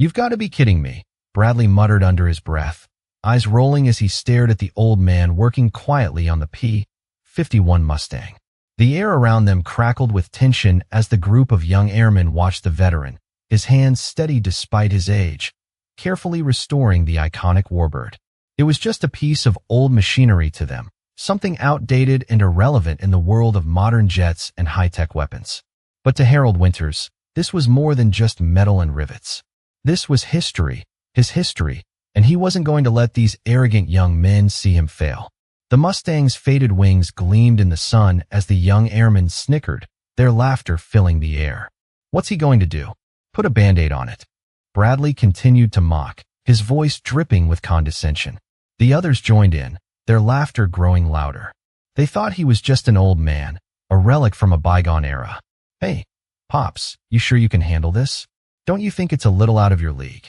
"You've got to be kidding me," Bradley muttered under his breath, eyes rolling as he stared at the old man working quietly on the P-51 Mustang. The air around them crackled with tension as the group of young airmen watched the veteran, his hands steady despite his age, carefully restoring the iconic warbird. It was just a piece of old machinery to them, something outdated and irrelevant in the world of modern jets and high-tech weapons. But to Harold Winters, this was more than just metal and rivets. This was history, his history, and he wasn't going to let these arrogant young men see him fail. The Mustang's faded wings gleamed in the sun as the young airmen snickered, their laughter filling the air. "What's he going to do? Put a Band-Aid on it?" Bradley continued to mock, his voice dripping with condescension. The others joined in, their laughter growing louder. They thought he was just an old man, a relic from a bygone era. "Hey, Pops, you sure you can handle this? Don't you think it's a little out of your league?"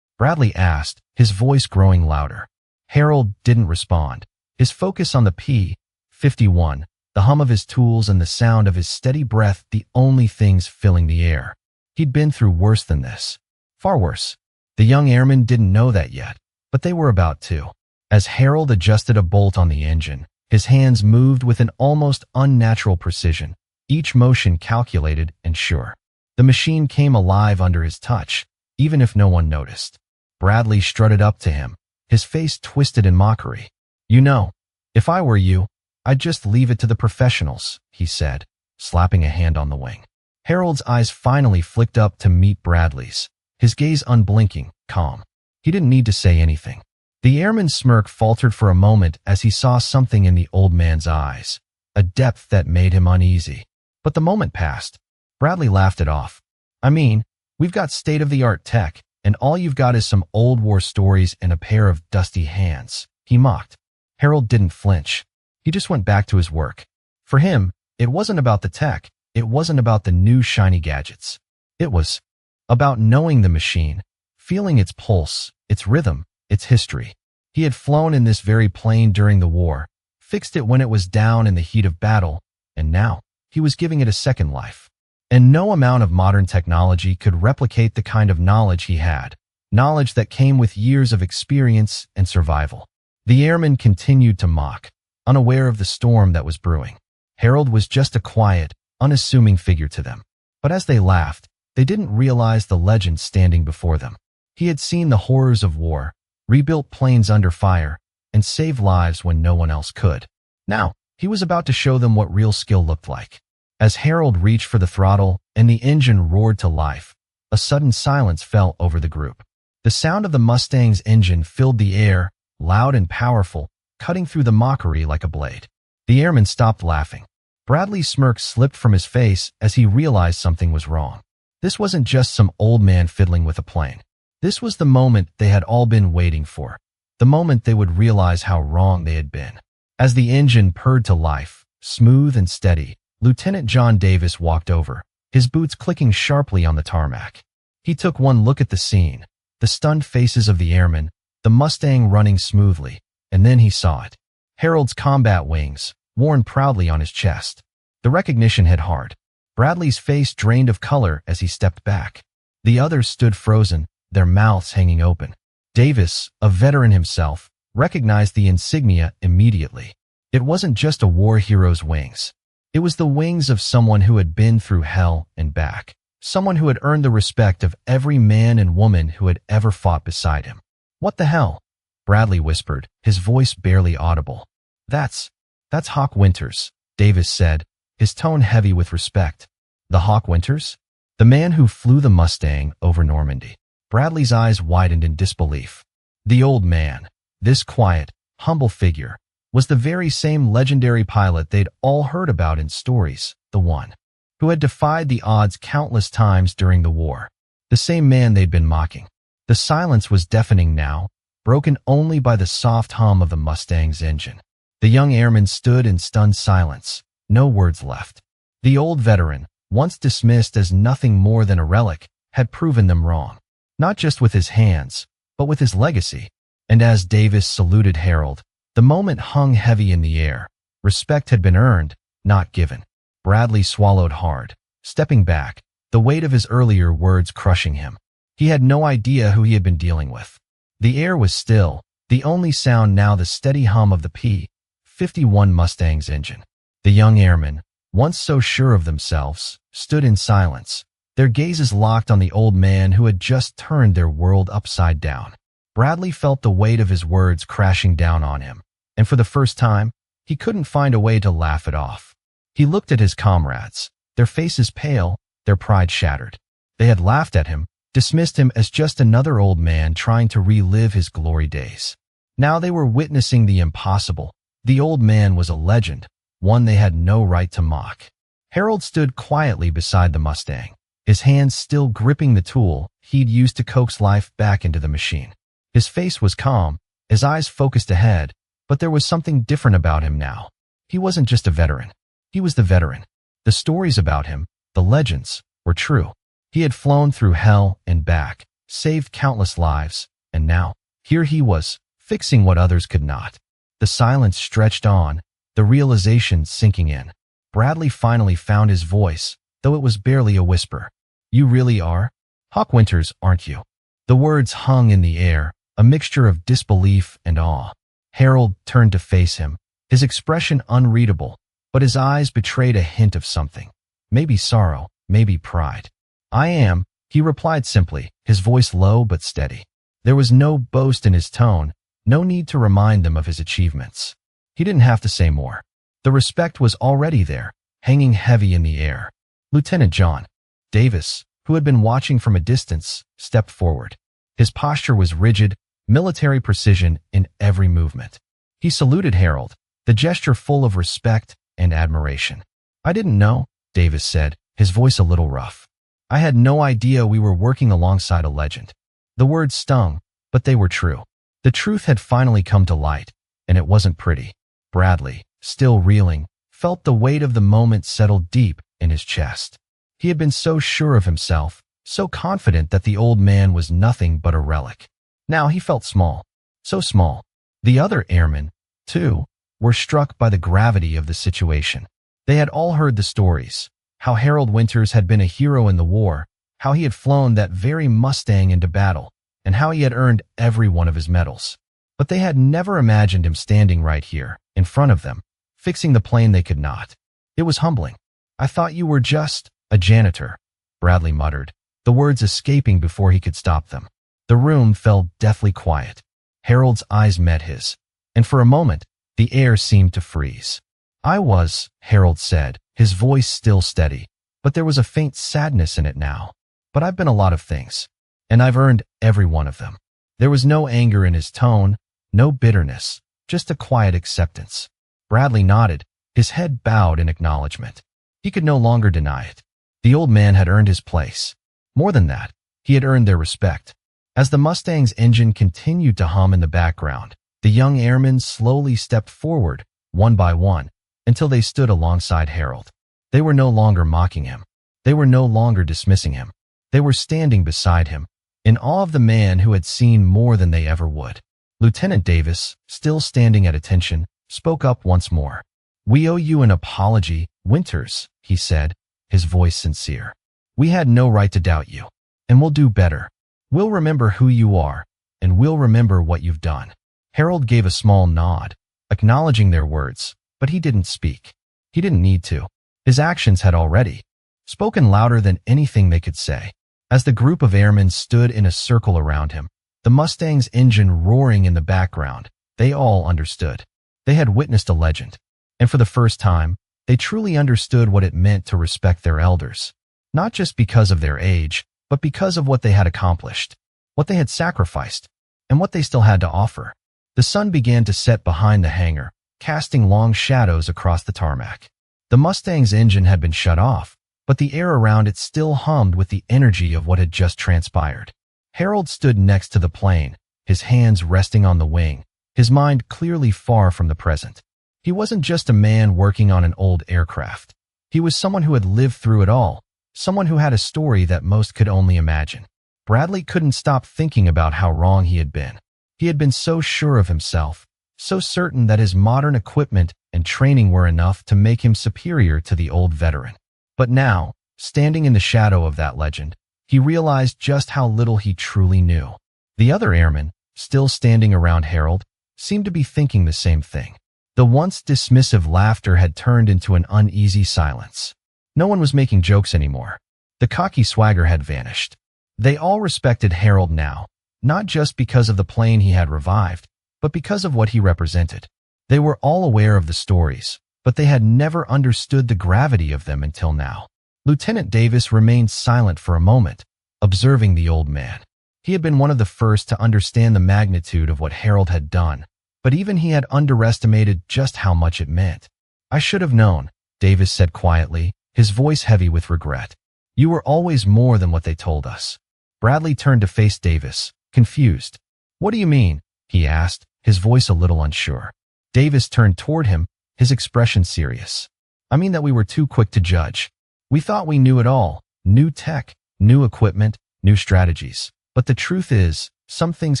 Bradley asked, his voice growing louder. Harold didn't respond, his focus on the P-51, the hum of his tools and the sound of his steady breath the only things filling the air. He'd been through worse than this. Far worse. The young airmen didn't know that yet, but they were about to. As Harold adjusted a bolt on the engine, his hands moved with an almost unnatural precision, each motion calculated and sure. The machine came alive under his touch, even if no one noticed. Bradley strutted up to him, his face twisted in mockery. "You know, if I were you, I'd just leave it to the professionals," he said, slapping a hand on the wing. Harold's eyes finally flicked up to meet Bradley's, his gaze unblinking, calm. He didn't need to say anything. The airman's smirk faltered for a moment as he saw something in the old man's eyes, a depth that made him uneasy. But the moment passed. Bradley laughed it off. "I mean, we've got state-of-the-art tech, and all you've got is some old war stories and a pair of dusty hands," he mocked. Harold didn't flinch. He just went back to his work. For him, it wasn't about the tech. It wasn't about the new shiny gadgets. It was about knowing the machine, feeling its pulse, its rhythm, its history. He had flown in this very plane during the war, fixed it when it was down in the heat of battle, and now he was giving it a second life. And no amount of modern technology could replicate the kind of knowledge he had, knowledge that came with years of experience and survival. The airmen continued to mock, unaware of the storm that was brewing. Harold was just a quiet, unassuming figure to them. But as they laughed, they didn't realize the legend standing before them. He had seen the horrors of war, rebuilt planes under fire, and saved lives when no one else could. Now, he was about to show them what real skill looked like. As Harold reached for the throttle and the engine roared to life, a sudden silence fell over the group. The sound of the Mustang's engine filled the air, loud and powerful, cutting through the mockery like a blade. The airman stopped laughing. Bradley's smirk slipped from his face as he realized something was wrong. This wasn't just some old man fiddling with a plane. This was the moment they had all been waiting for, the moment they would realize how wrong they had been. As the engine purred to life, smooth and steady, Lieutenant John Davis walked over, his boots clicking sharply on the tarmac. He took one look at the scene, the stunned faces of the airmen, the Mustang running smoothly, and then he saw it. Harold's combat wings, worn proudly on his chest. The recognition hit hard. Bradley's face drained of color as he stepped back. The others stood frozen, their mouths hanging open. Davis, a veteran himself, recognized the insignia immediately. It wasn't just a war hero's wings. It was the wings of someone who had been through hell and back, someone who had earned the respect of every man and woman who had ever fought beside him. "What the hell?" Bradley whispered, his voice barely audible. That's Hawk Winters," Davis said, his tone heavy with respect. "The Hawk Winters? The man who flew the Mustang over Normandy." Bradley's eyes widened in disbelief. The old man, this quiet, humble figure, was the very same legendary pilot they'd all heard about in stories, the one who had defied the odds countless times during the war, the same man they'd been mocking. The silence was deafening now, broken only by the soft hum of the Mustang's engine. The young airman stood in stunned silence, no words left. The old veteran, once dismissed as nothing more than a relic, had proven them wrong, not just with his hands, but with his legacy. And as Davis saluted Harold, the moment hung heavy in the air. Respect had been earned, not given. Bradley swallowed hard, stepping back, the weight of his earlier words crushing him. He had no idea who he had been dealing with. The air was still, the only sound now the steady hum of the P-51 Mustang's engine. The young airmen, once so sure of themselves, stood in silence, their gazes locked on the old man who had just turned their world upside down. Bradley felt the weight of his words crashing down on him, and for the first time, he couldn't find a way to laugh it off. He looked at his comrades, their faces pale, their pride shattered. They had laughed at him, dismissed him as just another old man trying to relive his glory days. Now they were witnessing the impossible. The old man was a legend, one they had no right to mock. Harold stood quietly beside the Mustang, his hands still gripping the tool he'd used to coax life back into the machine. His face was calm, his eyes focused ahead, but there was something different about him now. He wasn't just a veteran. He was the veteran. The stories about him, the legends, were true. He had flown through hell and back, saved countless lives, and now, here he was, fixing what others could not. The silence stretched on, the realization sinking in. Bradley finally found his voice, though it was barely a whisper. "You really are? Hawk Winters, aren't you?" The words hung in the air, a mixture of disbelief and awe. Harold turned to face him, his expression unreadable, but his eyes betrayed a hint of something. Maybe sorrow, maybe pride. "I am," he replied simply, his voice low but steady. There was no boast in his tone, no need to remind them of his achievements. He didn't have to say more. The respect was already there, hanging heavy in the air. Lieutenant John Davis, who had been watching from a distance, stepped forward. His posture was rigid, military precision in every movement. He saluted Harold, the gesture full of respect and admiration. "I didn't know," Davis said, his voice a little rough. "I had no idea we were working alongside a legend." The words stung, but they were true. The truth had finally come to light, and it wasn't pretty. Bradley, still reeling, felt the weight of the moment settle deep in his chest. He had been so sure of himself, so confident that the old man was nothing but a relic. Now he felt small, so small. The other airmen, too, were struck by the gravity of the situation. They had all heard the stories, how Harold Winters had been a hero in the war, how he had flown that very Mustang into battle, and how he had earned every one of his medals. But they had never imagined him standing right here, in front of them, fixing the plane they could not. It was humbling. "I thought you were just a janitor," Bradley muttered, the words escaping before he could stop them. The room fell deathly quiet. Harold's eyes met his, and for a moment, the air seemed to freeze. "I was," Harold said, his voice still steady, but there was a faint sadness in it now. "But I've been a lot of things, and I've earned every one of them." There was no anger in his tone, no bitterness, just a quiet acceptance. Bradley nodded, his head bowed in acknowledgement. He could no longer deny it. The old man had earned his place. More than that, he had earned their respect. As the Mustang's engine continued to hum in the background, the young airmen slowly stepped forward, one by one, until they stood alongside Harold. They were no longer mocking him. They were no longer dismissing him. They were standing beside him, in awe of the man who had seen more than they ever would. Lieutenant Davis, still standing at attention, spoke up once more. "We owe you an apology, Winters," he said, his voice sincere. "We had no right to doubt you, and we'll do better. We'll remember who you are, and we'll remember what you've done." Harold gave a small nod, acknowledging their words, but he didn't speak. He didn't need to. His actions had already spoken louder than anything they could say. As the group of airmen stood in a circle around him, the Mustang's engine roaring in the background, they all understood. They had witnessed a legend, and for the first time, they truly understood what it meant to respect their elders, not just because of their age, but because of what they had accomplished, what they had sacrificed, and what they still had to offer. The sun began to set behind the hangar, casting long shadows across the tarmac. The Mustang's engine had been shut off, but the air around it still hummed with the energy of what had just transpired. Harold stood next to the plane, his hands resting on the wing, his mind clearly far from the present. He wasn't just a man working on an old aircraft. He was someone who had lived through it all, someone who had a story that most could only imagine. Bradley couldn't stop thinking about how wrong he had been. He had been so sure of himself, so certain that his modern equipment and training were enough to make him superior to the old veteran. But now, standing in the shadow of that legend, he realized just how little he truly knew. The other airmen, still standing around Harold, seemed to be thinking the same thing. The once dismissive laughter had turned into an uneasy silence. No one was making jokes anymore. The cocky swagger had vanished. They all respected Harold now, not just because of the plane he had revived, but because of what he represented. They were all aware of the stories, but they had never understood the gravity of them until now. Lieutenant Davis remained silent for a moment, observing the old man. He had been one of the first to understand the magnitude of what Harold had done, but even he had underestimated just how much it meant. "I should have known," Davis said quietly, his voice heavy with regret. "You were always more than what they told us." Bradley turned to face Davis, confused. "What do you mean?" he asked, his voice a little unsure. Davis turned toward him, his expression serious. "I mean that we were too quick to judge. We thought we knew it all, new tech, new equipment, new strategies. But the truth is, some things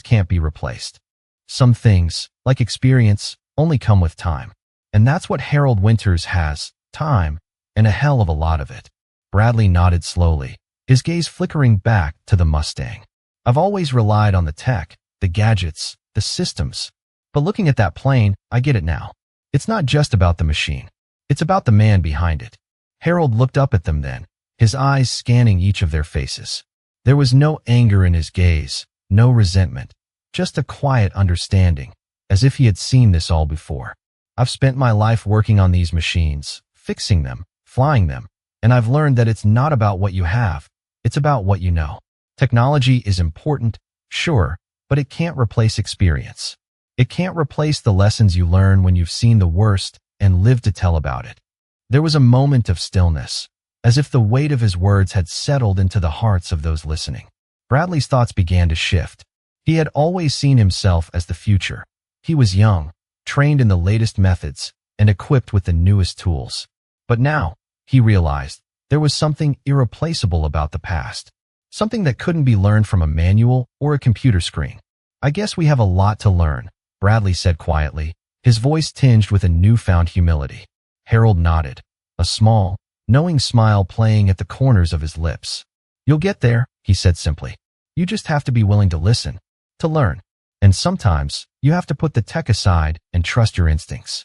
can't be replaced. Some things, like experience, only come with time. And that's what Harold Winters has, time, and a hell of a lot of it." Bradley nodded slowly, his gaze flickering back to the Mustang. "I've always relied on the tech, the gadgets, the systems. But looking at that plane, I get it now. It's not just about the machine. It's about the man behind it." Harold looked up at them then, his eyes scanning each of their faces. There was no anger in his gaze, no resentment, just a quiet understanding, as if he had seen this all before. "I've spent my life working on these machines, fixing them, flying them, and I've learned that it's not about what you have, it's about what you know. Technology is important, sure, but it can't replace experience. It can't replace the lessons you learn when you've seen the worst and lived to tell about it." There was a moment of stillness, as if the weight of his words had settled into the hearts of those listening. Bradley's thoughts began to shift. He had always seen himself as the future. He was young, trained in the latest methods, and equipped with the newest tools. But now, he realized, there was something irreplaceable about the past. Something that couldn't be learned from a manual or a computer screen. "I guess we have a lot to learn," Bradley said quietly, his voice tinged with a newfound humility. Harold nodded, a small, knowing smile playing at the corners of his lips. "You'll get there," he said simply. "You just have to be willing to listen, to learn. And sometimes, you have to put the tech aside and trust your instincts."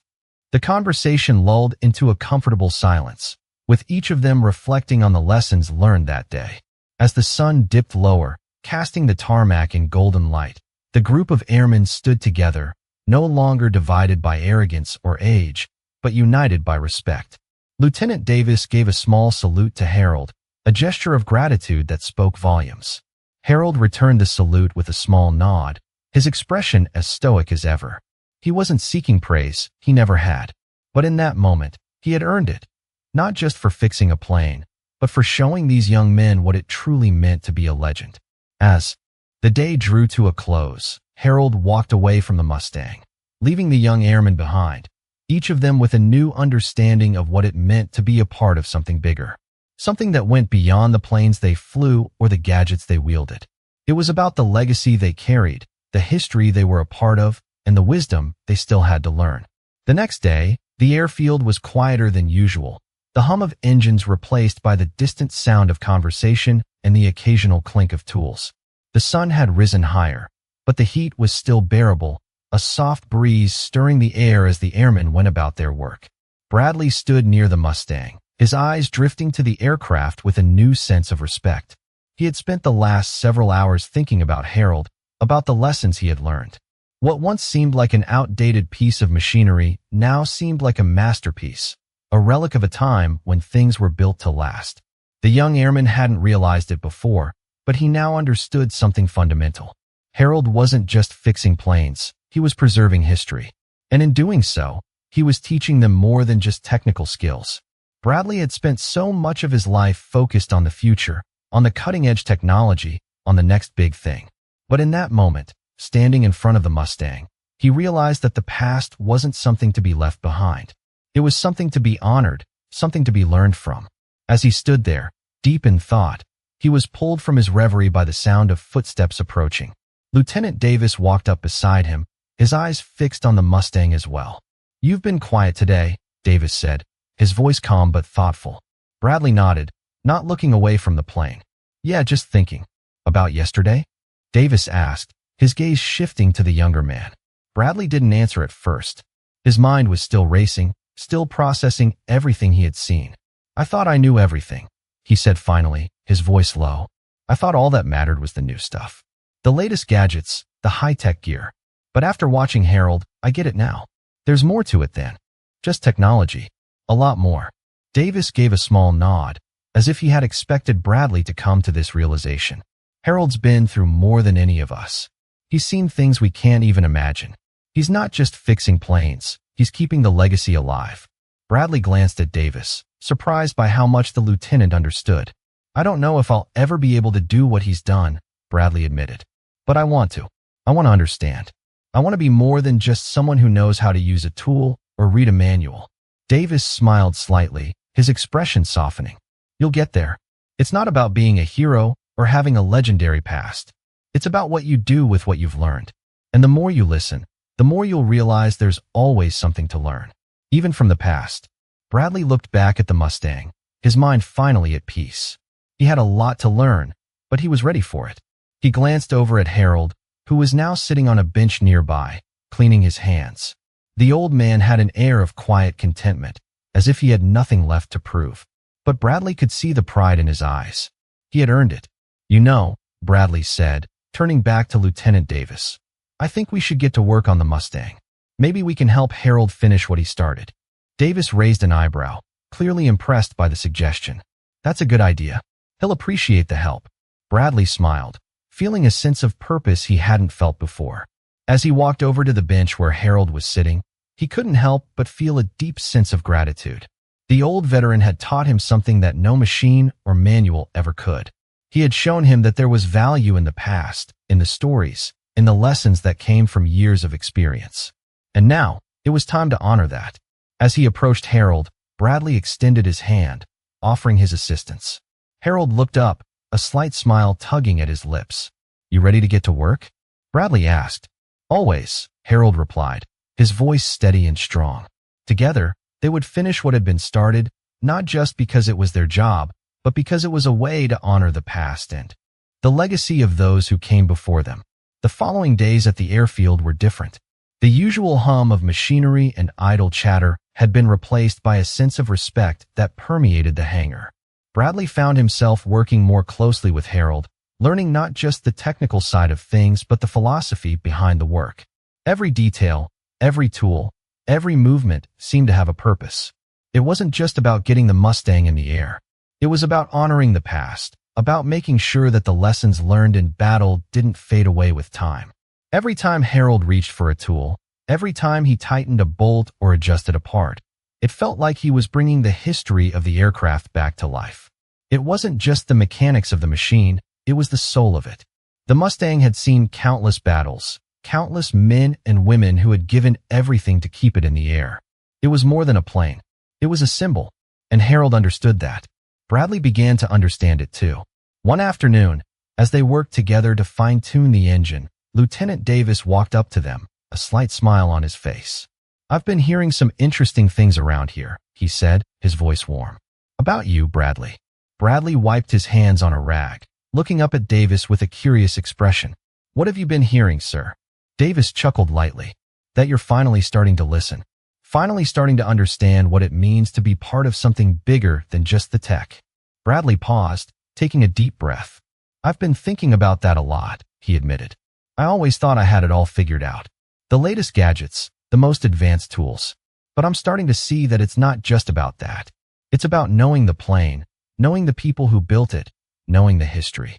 The conversation lulled into a comfortable silence, with each of them reflecting on the lessons learned that day. As the sun dipped lower, casting the tarmac in golden light, the group of airmen stood together, no longer divided by arrogance or age, but united by respect. Lieutenant Davis gave a small salute to Harold, a gesture of gratitude that spoke volumes. Harold returned the salute with a small nod, his expression as stoic as ever. He wasn't seeking praise, he never had. But in that moment, he had earned it. Not just for fixing a plane, but for showing these young men what it truly meant to be a legend. As the day drew to a close, Harold walked away from the Mustang, leaving the young airmen behind, each of them with a new understanding of what it meant to be a part of something bigger. Something that went beyond the planes they flew or the gadgets they wielded. It was about the legacy they carried, the history they were a part of, and the wisdom they still had to learn. The next day, the airfield was quieter than usual, the hum of engines replaced by the distant sound of conversation and the occasional clink of tools. The sun had risen higher, but the heat was still bearable, a soft breeze stirring the air as the airmen went about their work. Bradley stood near the Mustang, his eyes drifting to the aircraft with a new sense of respect. He had spent the last several hours thinking about Harold, about the lessons he had learned. What once seemed like an outdated piece of machinery now seemed like a masterpiece, a relic of a time when things were built to last. The young airman hadn't realized it before, but he now understood something fundamental. Harold wasn't just fixing planes, he was preserving history. And in doing so, he was teaching them more than just technical skills. Bradley had spent so much of his life focused on the future, on the cutting-edge technology, on the next big thing. But in that moment, standing in front of the Mustang, he realized that the past wasn't something to be left behind. It was something to be honored, something to be learned from. As he stood there, deep in thought, he was pulled from his reverie by the sound of footsteps approaching. Lieutenant Davis walked up beside him, his eyes fixed on the Mustang as well. "You've been quiet today," Davis said, his voice calm but thoughtful. Bradley nodded, not looking away from the plane. Yeah, just thinking. About yesterday? Davis asked, his gaze shifting to the younger man. Bradley didn't answer at first. His mind was still racing, still processing everything he had seen. I thought I knew everything, he said finally, his voice low. I thought all that mattered was the new stuff. The latest gadgets, the high-tech gear. But after watching Harold, I get it now. There's more to it than just technology. A lot more. Davis gave a small nod, as if he had expected Bradley to come to this realization. Harold's been through more than any of us. He's seen things we can't even imagine. He's not just fixing planes, he's keeping the legacy alive. Bradley glanced at Davis, surprised by how much the lieutenant understood. I don't know if I'll ever be able to do what he's done, Bradley admitted. But I want to. I want to understand. I want to be more than just someone who knows how to use a tool or read a manual. Davis smiled slightly, his expression softening. You'll get there. It's not about being a hero or having a legendary past. It's about what you do with what you've learned. And the more you listen, the more you'll realize there's always something to learn. Even from the past. Bradley looked back at the Mustang, his mind finally at peace. He had a lot to learn, but he was ready for it. He glanced over at Harold, who was now sitting on a bench nearby, cleaning his hands. The old man had an air of quiet contentment, as if he had nothing left to prove. But Bradley could see the pride in his eyes. He had earned it. You know, Bradley said, turning back to Lieutenant Davis. I think we should get to work on the Mustang. Maybe we can help Harold finish what he started. Davis raised an eyebrow, clearly impressed by the suggestion. That's a good idea. He'll appreciate the help. Bradley smiled, feeling a sense of purpose he hadn't felt before. As he walked over to the bench where Harold was sitting, he couldn't help but feel a deep sense of gratitude. The old veteran had taught him something that no machine or manual ever could. He had shown him that there was value in the past, in the stories, in the lessons that came from years of experience. And now, it was time to honor that. As he approached Harold, Bradley extended his hand, offering his assistance. Harold looked up, a slight smile tugging at his lips. You ready to get to work? Bradley asked. Always, Harold replied, his voice steady and strong. Together, they would finish what had been started, not just because it was their job, but because it was a way to honor the past and the legacy of those who came before them. The following days at the airfield were different. The usual hum of machinery and idle chatter had been replaced by a sense of respect that permeated the hangar. Bradley found himself working more closely with Harold, learning not just the technical side of things but the philosophy behind the work. Every detail, every tool, every movement seemed to have a purpose. It wasn't just about getting the Mustang in the air. It was about honoring the past, about making sure that the lessons learned in battle didn't fade away with time. Every time Harold reached for a tool, every time he tightened a bolt or adjusted a part, it felt like he was bringing the history of the aircraft back to life. It wasn't just the mechanics of the machine, it was the soul of it. The Mustang had seen countless battles, countless men and women who had given everything to keep it in the air. It was more than a plane. It was a symbol, and Harold understood that. Bradley began to understand it too. One afternoon, as they worked together to fine-tune the engine, Lieutenant Davis walked up to them, a slight smile on his face. I've been hearing some interesting things around here, he said, his voice warm. About you, Bradley. Bradley wiped his hands on a rag, looking up at Davis with a curious expression. What have you been hearing, sir? Davis chuckled lightly. That you're finally starting to listen. Finally starting to understand what it means to be part of something bigger than just the tech. Bradley paused, taking a deep breath. I've been thinking about that a lot, he admitted. I always thought I had it all figured out. The latest gadgets, the most advanced tools. But I'm starting to see that it's not just about that. It's about knowing the plane, knowing the people who built it, knowing the history.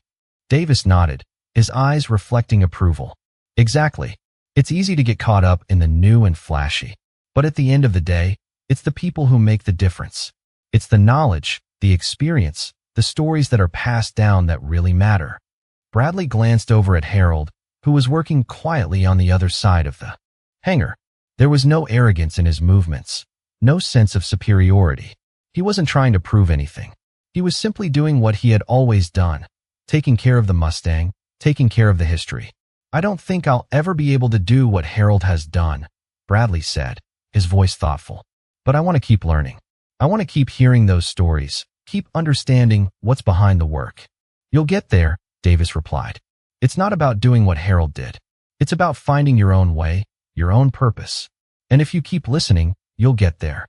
Davis nodded, his eyes reflecting approval. Exactly. It's easy to get caught up in the new and flashy. But at the end of the day, it's the people who make the difference. It's the knowledge, the experience, the stories that are passed down that really matter. Bradley glanced over at Harold, who was working quietly on the other side of the hangar. There was no arrogance in his movements, no sense of superiority. He wasn't trying to prove anything. He was simply doing what he had always done, taking care of the Mustang, taking care of the history. I don't think I'll ever be able to do what Harold has done, Bradley said, his voice thoughtful. But I want to keep learning. I want to keep hearing those stories, keep understanding what's behind the work. You'll get there, Davis replied. It's not about doing what Harold did. It's about finding your own way, your own purpose. And if you keep listening, you'll get there.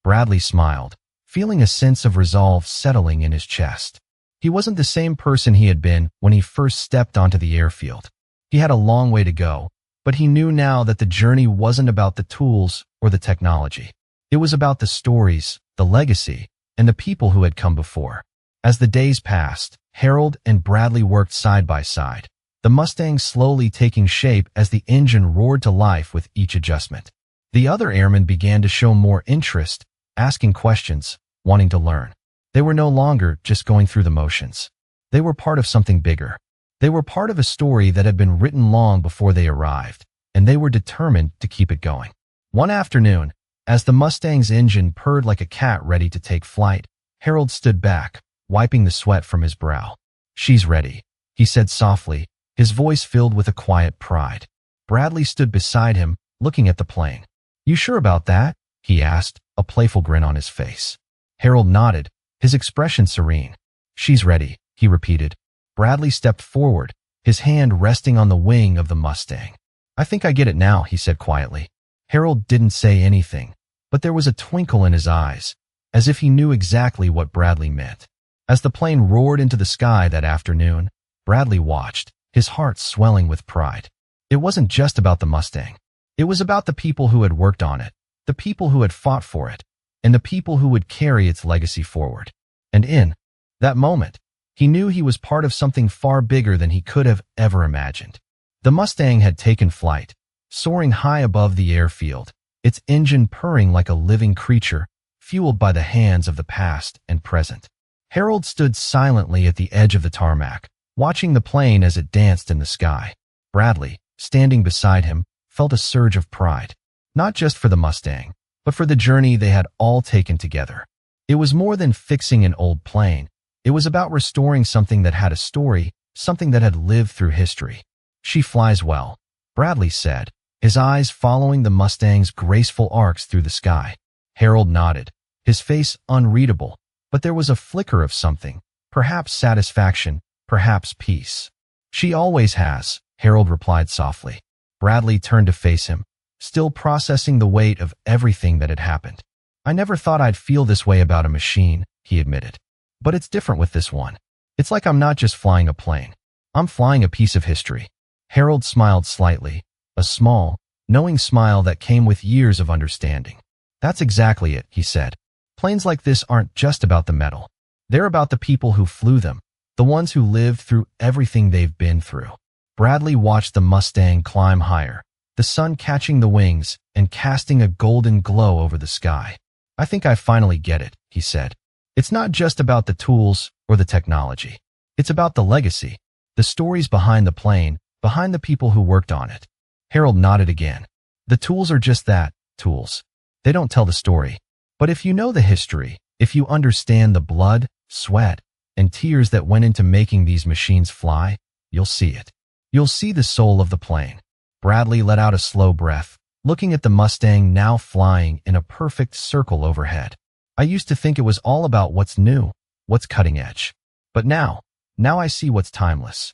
Bradley smiled, feeling a sense of resolve settling in his chest. He wasn't the same person he had been when he first stepped onto the airfield. He had a long way to go, but he knew now that the journey wasn't about the tools or the technology. It was about the stories, the legacy, and the people who had come before. As the days passed, Harold and Bradley worked side by side, the Mustang slowly taking shape as the engine roared to life with each adjustment. The other airmen began to show more interest, asking questions, wanting to learn. They were no longer just going through the motions. They were part of something bigger. They were part of a story that had been written long before they arrived, and they were determined to keep it going. One afternoon, as the Mustang's engine purred like a cat ready to take flight, Harold stood back, wiping the sweat from his brow. "She's ready," he said softly, his voice filled with a quiet pride. Bradley stood beside him, looking at the plane. "You sure about that?" he asked, a playful grin on his face. Harold nodded, his expression serene. "She's ready," he repeated. Bradley stepped forward, his hand resting on the wing of the Mustang. "I think I get it now," he said quietly. Harold didn't say anything, but there was a twinkle in his eyes, as if he knew exactly what Bradley meant. As the plane roared into the sky that afternoon, Bradley watched, his heart swelling with pride. It wasn't just about the Mustang. It was about the people who had worked on it, the people who had fought for it, and the people who would carry its legacy forward. And in that moment, he knew he was part of something far bigger than he could have ever imagined. The Mustang had taken flight, soaring high above the airfield, its engine purring like a living creature, fueled by the hands of the past and present. Harold stood silently at the edge of the tarmac, watching the plane as it danced in the sky. Bradley, standing beside him, felt a surge of pride, not just for the Mustang, but for the journey they had all taken together. It was more than fixing an old plane. It was about restoring something that had a story, something that had lived through history. "She flies well," Bradley said, his eyes following the Mustang's graceful arcs through the sky. Harold nodded, his face unreadable, but there was a flicker of something, perhaps satisfaction, perhaps peace. "She always has," Harold replied softly. Bradley turned to face him, still processing the weight of everything that had happened. "I never thought I'd feel this way about a machine," he admitted. "But it's different with this one. It's like I'm not just flying a plane. I'm flying a piece of history." Harold smiled slightly, a small, knowing smile that came with years of understanding. "That's exactly it," he said. "Planes like this aren't just about the metal. They're about the people who flew them, the ones who lived through everything they've been through." Bradley watched the Mustang climb higher, the sun catching the wings and casting a golden glow over the sky. "I think I finally get it," he said. "It's not just about the tools or the technology. It's about the legacy, the stories behind the plane, behind the people who worked on it." Harold nodded again. "The tools are just that, tools. They don't tell the story. But if you know the history, if you understand the blood, sweat, and tears that went into making these machines fly, you'll see it. You'll see the soul of the plane." Bradley let out a slow breath, looking at the Mustang now flying in a perfect circle overhead. "I used to think it was all about what's new, what's cutting edge. But now I see what's timeless."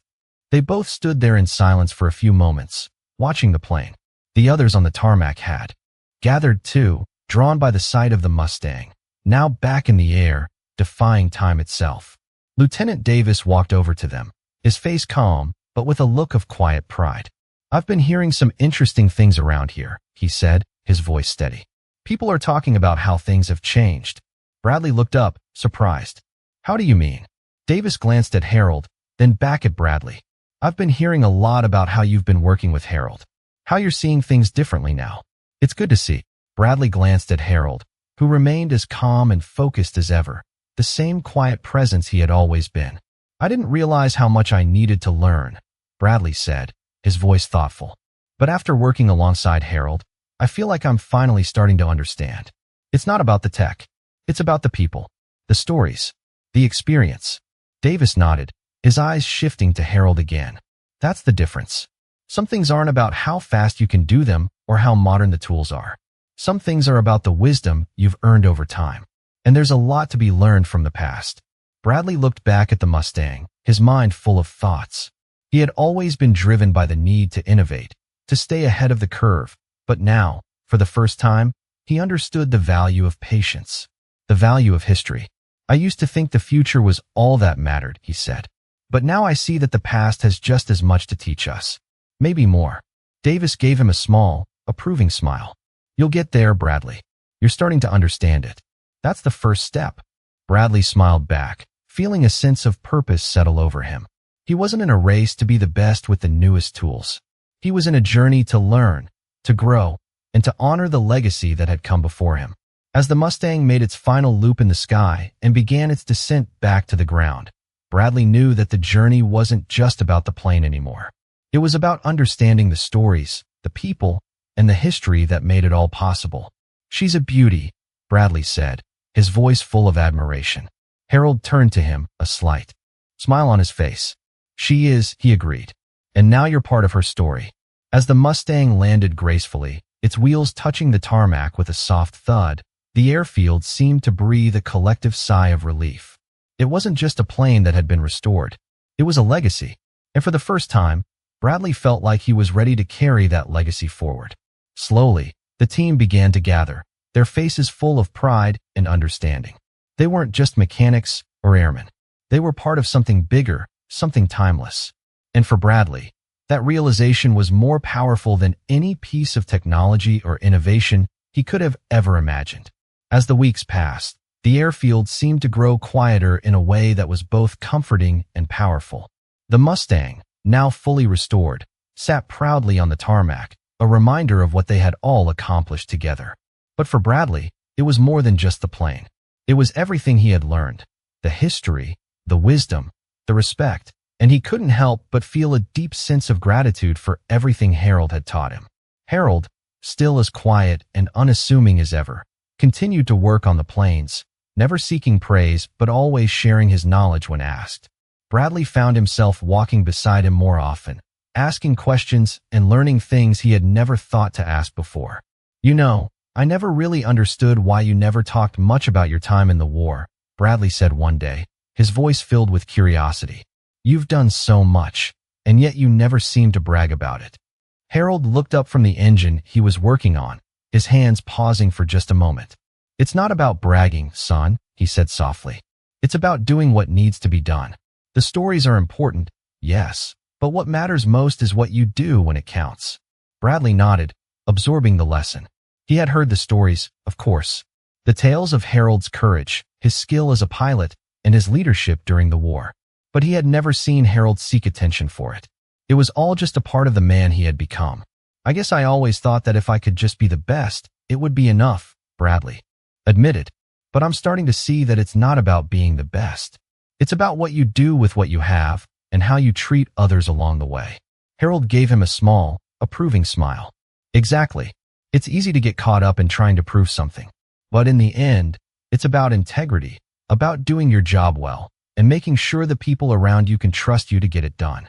They both stood there in silence for a few moments, watching the plane. The others on the tarmac had gathered too, drawn by the sight of the Mustang, now back in the air, defying time itself. Lieutenant Davis walked over to them, his face calm, but with a look of quiet pride. "I've been hearing some interesting things around here," he said, his voice steady. "People are talking about how things have changed." Bradley looked up, surprised. "How do you mean?" Davis glanced at Harold, then back at Bradley. "I've been hearing a lot about how you've been working with Harold, how you're seeing things differently now. It's good to see." Bradley glanced at Harold, who remained as calm and focused as ever, the same quiet presence he had always been. "I didn't realize how much I needed to learn," Bradley said, his voice thoughtful. "But after working alongside Harold, I feel like I'm finally starting to understand. It's not about the tech. It's about the people, the stories, the experience." Davis nodded, his eyes shifting to Harold again. "That's the difference. Some things aren't about how fast you can do them or how modern the tools are. Some things are about the wisdom you've earned over time. And there's a lot to be learned from the past. Bradley looked back at the Mustang, his mind full of thoughts. He had always been driven by the need to innovate, to stay ahead of the curve, but now, for the first time, he understood the value of patience, the value of history. I used to think the future was all that mattered, he said. But now I see that the past has just as much to teach us. Maybe more. Davis gave him a small, approving smile. You'll get there, Bradley. You're starting to understand it. That's the first step. Bradley smiled back, feeling a sense of purpose settle over him. He wasn't in a race to be the best with the newest tools. He was in a journey to learn, to grow, and to honor the legacy that had come before him. As the Mustang made its final loop in the sky and began its descent back to the ground, Bradley knew that the journey wasn't just about the plane anymore. It was about understanding the stories, the people, and the history that made it all possible. She's a beauty, Bradley said, his voice full of admiration. Harold turned to him, a slight smile on his face. She is, he agreed. And now you're part of her story. As the Mustang landed gracefully, its wheels touching the tarmac with a soft thud, the airfield seemed to breathe a collective sigh of relief. It wasn't just a plane that had been restored. It was a legacy. And for the first time, Bradley felt like he was ready to carry that legacy forward. Slowly, the team began to gather, their faces full of pride and understanding. They weren't just mechanics or airmen. They were part of something bigger, something timeless. And for Bradley, that realization was more powerful than any piece of technology or innovation he could have ever imagined. As the weeks passed, the airfield seemed to grow quieter in a way that was both comforting and powerful. The Mustang, now fully restored, sat proudly on the tarmac, a reminder of what they had all accomplished together. But for Bradley, it was more than just the plane. It was everything he had learned, the history, the wisdom, the respect, and he couldn't help but feel a deep sense of gratitude for everything Harold had taught him. Harold, still as quiet and unassuming as ever, continued to work on the planes, never seeking praise but always sharing his knowledge when asked. Bradley found himself walking beside him more often, asking questions and learning things he had never thought to ask before. You know, I never really understood why you never talked much about your time in the war, Bradley said one day, his voice filled with curiosity. You've done so much, and yet you never seemed to brag about it. Harold looked up from the engine he was working on, his hands pausing for just a moment. It's not about bragging, son, he said softly. It's about doing what needs to be done. The stories are important, yes, but what matters most is what you do when it counts. Bradley nodded, absorbing the lesson. He had heard the stories, of course. The tales of Harold's courage, his skill as a pilot, and his leadership during the war. But he had never seen Harold seek attention for it. It was all just a part of the man he had become. I guess I always thought that if I could just be the best, it would be enough, Bradley admitted. But I'm starting to see that it's not about being the best. It's about what you do with what you have and how you treat others along the way. Harold gave him a small, approving smile. Exactly. It's easy to get caught up in trying to prove something. But in the end, it's about integrity, about doing your job well, and making sure the people around you can trust you to get it done.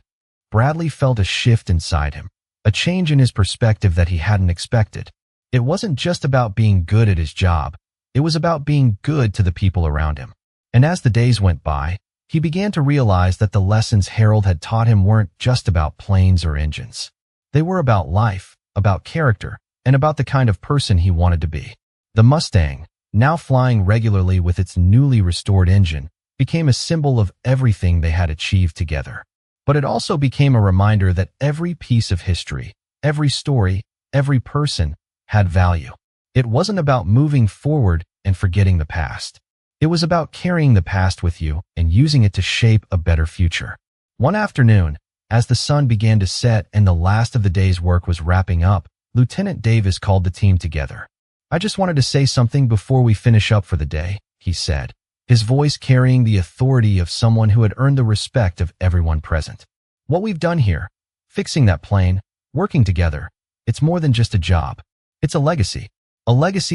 Bradley felt a shift inside him, a change in his perspective that he hadn't expected. It wasn't just about being good at his job. It was about being good to the people around him. And as the days went by, he began to realize that the lessons Harold had taught him weren't just about planes or engines. They were about life, about character, and about the kind of person he wanted to be. The Mustang, now flying regularly with its newly restored engine, became a symbol of everything they had achieved together. But it also became a reminder that every piece of history, every story, every person had value. It wasn't about moving forward and forgetting the past. It was about carrying the past with you and using it to shape a better future. One afternoon, as the sun began to set and the last of the day's work was wrapping up, Lieutenant Davis called the team together. I just wanted to say something before we finish up for the day, he said, his voice carrying the authority of someone who had earned the respect of everyone present. What we've done here, fixing that plane, working together, it's more than just a job. It's a legacy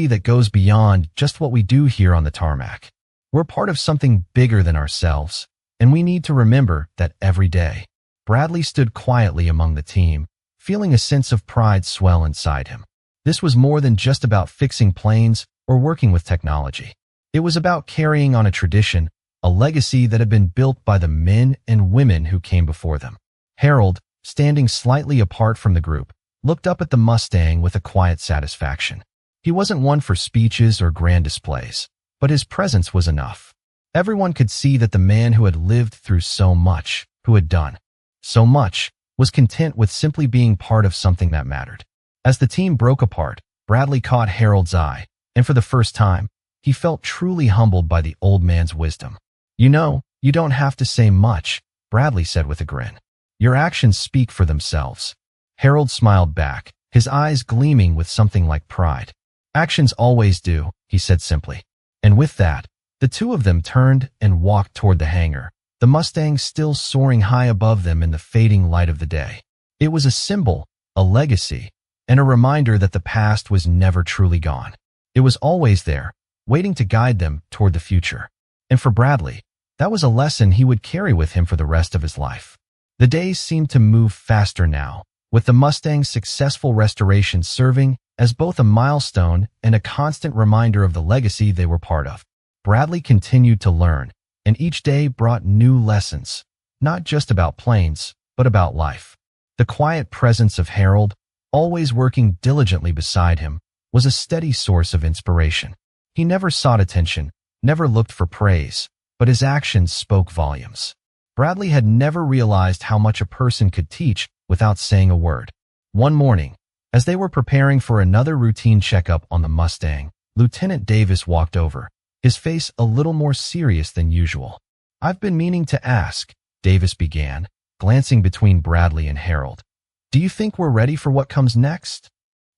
that goes beyond just what we do here on the tarmac. We're part of something bigger than ourselves, and we need to remember that every day. Bradley stood quietly among the team, feeling a sense of pride swell inside him. This was more than just about fixing planes or working with technology. It was about carrying on a tradition, a legacy that had been built by the men and women who came before them. Harold, standing slightly apart from the group, looked up at the Mustang with a quiet satisfaction. He wasn't one for speeches or grand displays, but his presence was enough. Everyone could see that the man who had lived through so much, who had done so much, was content with simply being part of something that mattered. As the team broke apart, Bradley caught Harold's eye, and for the first time, he felt truly humbled by the old man's wisdom. "You know, you don't have to say much," Bradley said with a grin. "Your actions speak for themselves." Harold smiled back, his eyes gleaming with something like pride. "Actions always do," he said simply. And with that, the two of them turned and walked toward the hangar, the Mustang still soaring high above them in the fading light of the day. It was a symbol, a legacy, and a reminder that the past was never truly gone. It was always there, waiting to guide them toward the future. And for Bradley, that was a lesson he would carry with him for the rest of his life. The days seemed to move faster now, with the Mustang's successful restoration serving as both a milestone and a constant reminder of the legacy they were part of. Bradley continued to learn, and each day brought new lessons, not just about planes, but about life. The quiet presence of Harold, always working diligently beside him, was a steady source of inspiration. He never sought attention, never looked for praise, but his actions spoke volumes. Bradley had never realized how much a person could teach without saying a word. One morning, as they were preparing for another routine checkup on the Mustang, Lieutenant Davis walked over, his face a little more serious than usual. "I've been meaning to ask," Davis began, glancing between Bradley and Harold. "Do you think we're ready for what comes next?"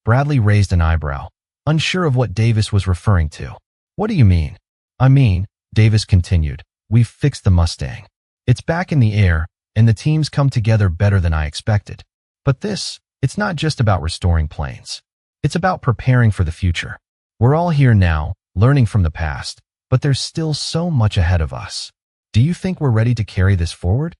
Bradley raised an eyebrow, unsure of what Davis was referring to. "What do you mean?" "I mean," Davis continued, "we've fixed the Mustang. It's back in the air, and the team's come together better than I expected. But it's not just about restoring planes. It's about preparing for the future. We're all here now, learning from the past, but there's still so much ahead of us. Do you think we're ready to carry this forward?"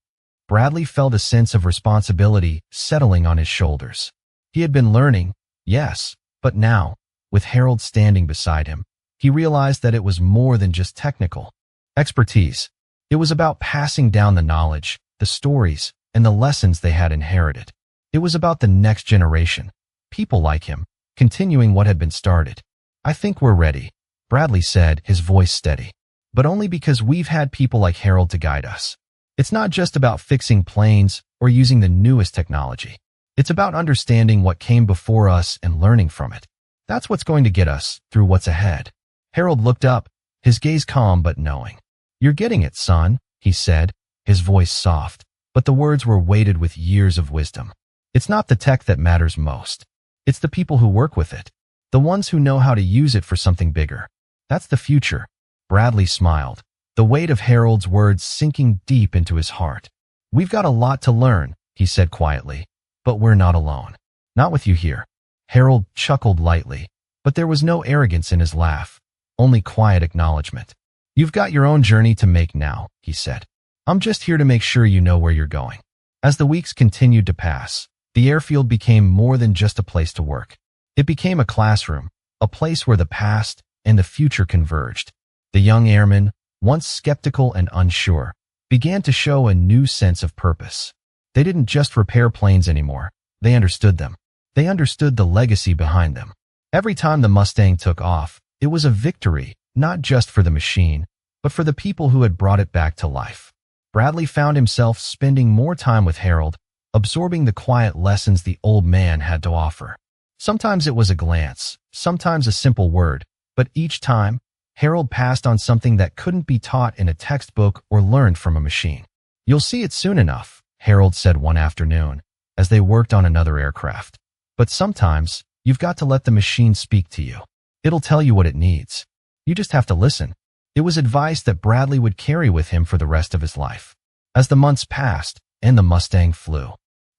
Bradley felt a sense of responsibility settling on his shoulders. He had been learning, yes, but now, with Harold standing beside him, he realized that it was more than just technical expertise. It was about passing down the knowledge, the stories, and the lessons they had inherited. It was about the next generation, people like him, continuing what had been started. "I think we're ready," Bradley said, his voice steady. "But only because we've had people like Harold to guide us. It's not just about fixing planes or using the newest technology. It's about understanding what came before us and learning from it. That's what's going to get us through what's ahead." Harold looked up, his gaze calm but knowing. "You're getting it, son," he said, his voice soft, but the words were weighted with years of wisdom. "It's not the tech that matters most. It's the people who work with it, the ones who know how to use it for something bigger. That's the future." Bradley smiled, the weight of Harold's words sinking deep into his heart. "We've got a lot to learn," he said quietly, "but we're not alone. Not with you here." Harold chuckled lightly, but there was no arrogance in his laugh, only quiet acknowledgement. "You've got your own journey to make now," he said. "I'm just here to make sure you know where you're going." As the weeks continued to pass, the airfield became more than just a place to work. It became a classroom, a place where the past and the future converged. The young airmen, once skeptical and unsure, began to show a new sense of purpose. They didn't just repair planes anymore. They understood them. They understood the legacy behind them. Every time the Mustang took off, it was a victory, not just for the machine, but for the people who had brought it back to life. Bradley found himself spending more time with Harold, absorbing the quiet lessons the old man had to offer. Sometimes it was a glance, sometimes a simple word, but each time, Harold passed on something that couldn't be taught in a textbook or learned from a machine. "You'll see it soon enough," Harold said one afternoon, as they worked on another aircraft. "But sometimes, you've got to let the machine speak to you. It'll tell you what it needs. You just have to listen." It was advice that Bradley would carry with him for the rest of his life. As the months passed, and the Mustang flew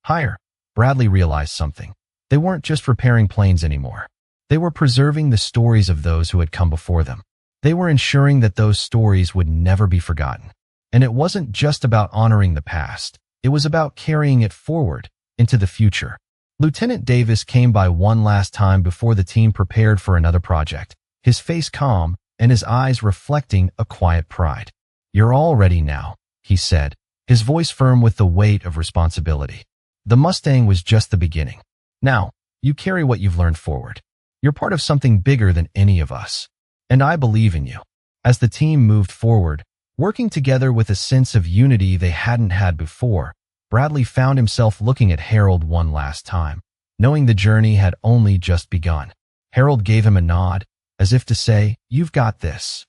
higher, Bradley realized something. They weren't just repairing planes anymore. They were preserving the stories of those who had come before them. They were ensuring that those stories would never be forgotten. And it wasn't just about honoring the past. It was about carrying it forward into the future. Lieutenant Davis came by one last time before the team prepared for another project, his face calm and his eyes reflecting a quiet pride. "You're all ready now," he said, his voice firm with the weight of responsibility. The Mustang was just the beginning. Now, you carry what you've learned forward. You're part of something bigger than any of us. And I believe in you. As the team moved forward, working together with a sense of unity they hadn't had before, Bradley found himself looking at Harold one last time, knowing the journey had only just begun. Harold gave him a nod, as if to say, "You've got this."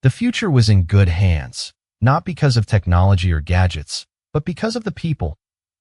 The future was in good hands, not because of technology or gadgets, but because of the people.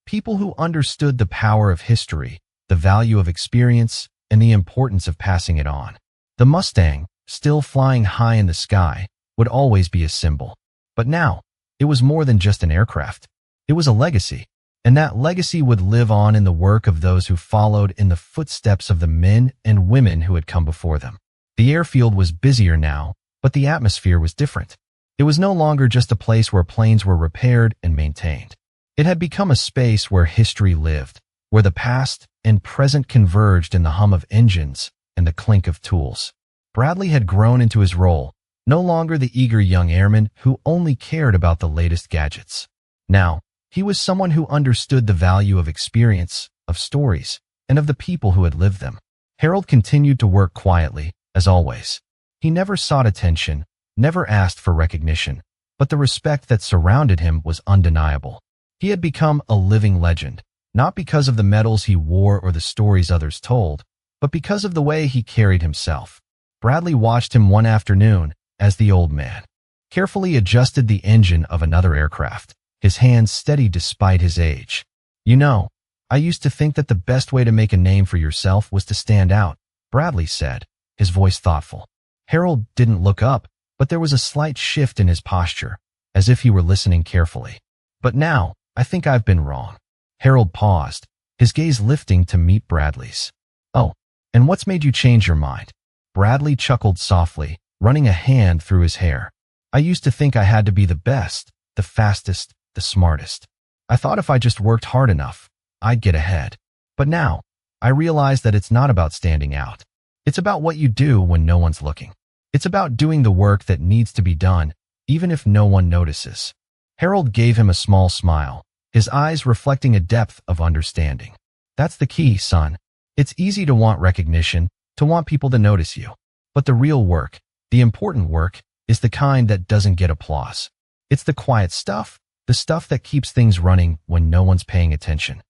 People who understood the power of history, the value of experience, and the importance of passing it on. The Mustang, still flying high in the sky, would always be a symbol. But now, it was more than just an aircraft. It was a legacy, and that legacy would live on in the work of those who followed in the footsteps of the men and women who had come before them. The airfield was busier now, but the atmosphere was different. It was no longer just a place where planes were repaired and maintained. It had become a space where history lived, where the past and present converged in the hum of engines and the clink of tools. Bradley had grown into his role, no longer the eager young airman who only cared about the latest gadgets. Now, he was someone who understood the value of experience, of stories, and of the people who had lived them. Harold continued to work quietly, as always. He never sought attention, never asked for recognition, but the respect that surrounded him was undeniable. He had become a living legend, not because of the medals he wore or the stories others told, but because of the way he carried himself. Bradley watched him one afternoon as the old man carefully adjusted the engine of another aircraft, his hands steady despite his age. "You know, I used to think that the best way to make a name for yourself was to stand out," Bradley said, his voice thoughtful. Harold didn't look up, but there was a slight shift in his posture, as if he were listening carefully. "But now, I think I've been wrong." Harold paused, his gaze lifting to meet Bradley's. "Oh, and what's made you change your mind?" Bradley chuckled softly, running a hand through his hair. "I used to think I had to be the best, the fastest, the smartest. I thought if I just worked hard enough, I'd get ahead. But now, I realize that it's not about standing out. It's about what you do when no one's looking. It's about doing the work that needs to be done, even if no one notices." Harold gave him a small smile, his eyes reflecting a depth of understanding. "That's the key, son. It's easy to want recognition, to want people to notice you. But the real work, the important work, is the kind that doesn't get applause. It's the quiet stuff, the stuff that keeps things running when no one's paying attention."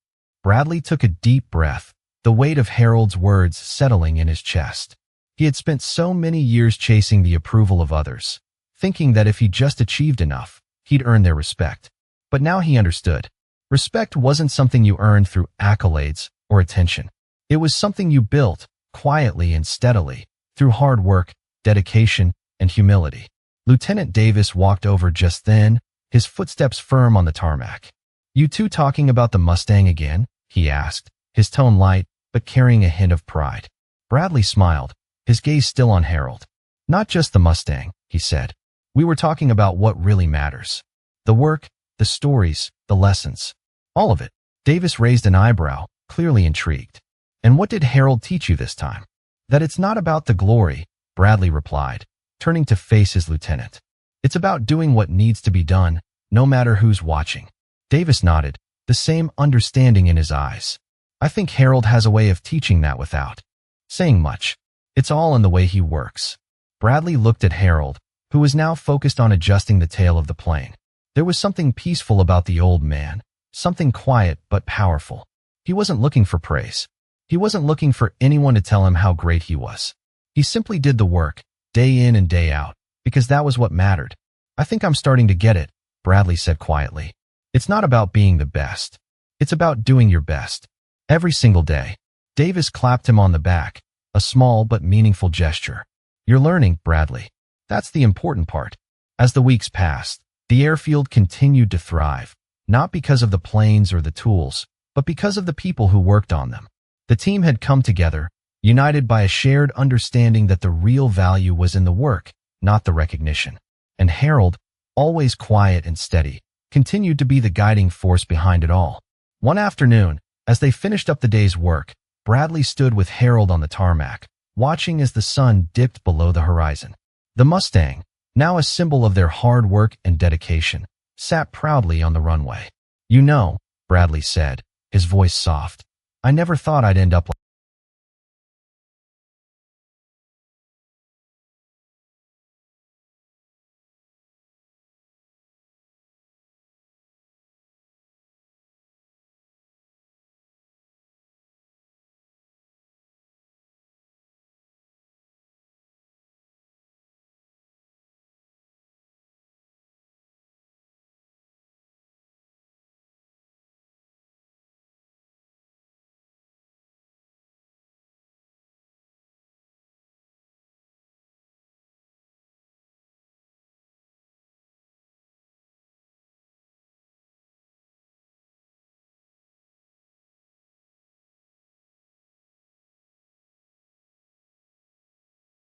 Bradley took a deep breath, the weight of Harold's words settling in his chest. He had spent so many years chasing the approval of others, thinking that if he just achieved enough, he'd earn their respect. But now he understood. Respect wasn't something you earned through accolades or attention. It was something you built, quietly and steadily, through hard work, dedication, and humility. Lieutenant Davis walked over just then, his footsteps firm on the tarmac. "You two talking about the Mustang again?" he asked, his tone light, but carrying a hint of pride. Bradley smiled, his gaze still on Harold. "Not just the Mustang," he said. "We were talking about what really matters. The work, the stories, the lessons. All of it." Davis raised an eyebrow, clearly intrigued. "And what did Harold teach you this time?" "That it's not about the glory," Bradley replied, turning to face his lieutenant. "It's about doing what needs to be done, no matter who's watching." Davis nodded, the same understanding in his eyes. "I think Harold has a way of teaching that without saying much. It's all in the way he works." Bradley looked at Harold, who was now focused on adjusting the tail of the plane. There was something peaceful about the old man, something quiet but powerful. He wasn't looking for praise. He wasn't looking for anyone to tell him how great he was. He simply did the work, day in and day out, because that was what mattered. "I think I'm starting to get it," Bradley said quietly. "It's not about being the best. It's about doing your best. Every single day." Davis clapped him on the back, a small but meaningful gesture. "You're learning, Bradley. That's the important part." As the weeks passed, the airfield continued to thrive, not because of the planes or the tools, but because of the people who worked on them. The team had come together, united by a shared understanding that the real value was in the work, not the recognition. And Harold, always quiet and steady, continued to be the guiding force behind it all. One afternoon, as they finished up the day's work, Bradley stood with Harold on the tarmac, watching as the sun dipped below the horizon. The Mustang, now a symbol of their hard work and dedication, sat proudly on the runway. "You know," Bradley said, his voice soft, "I never thought I'd end up like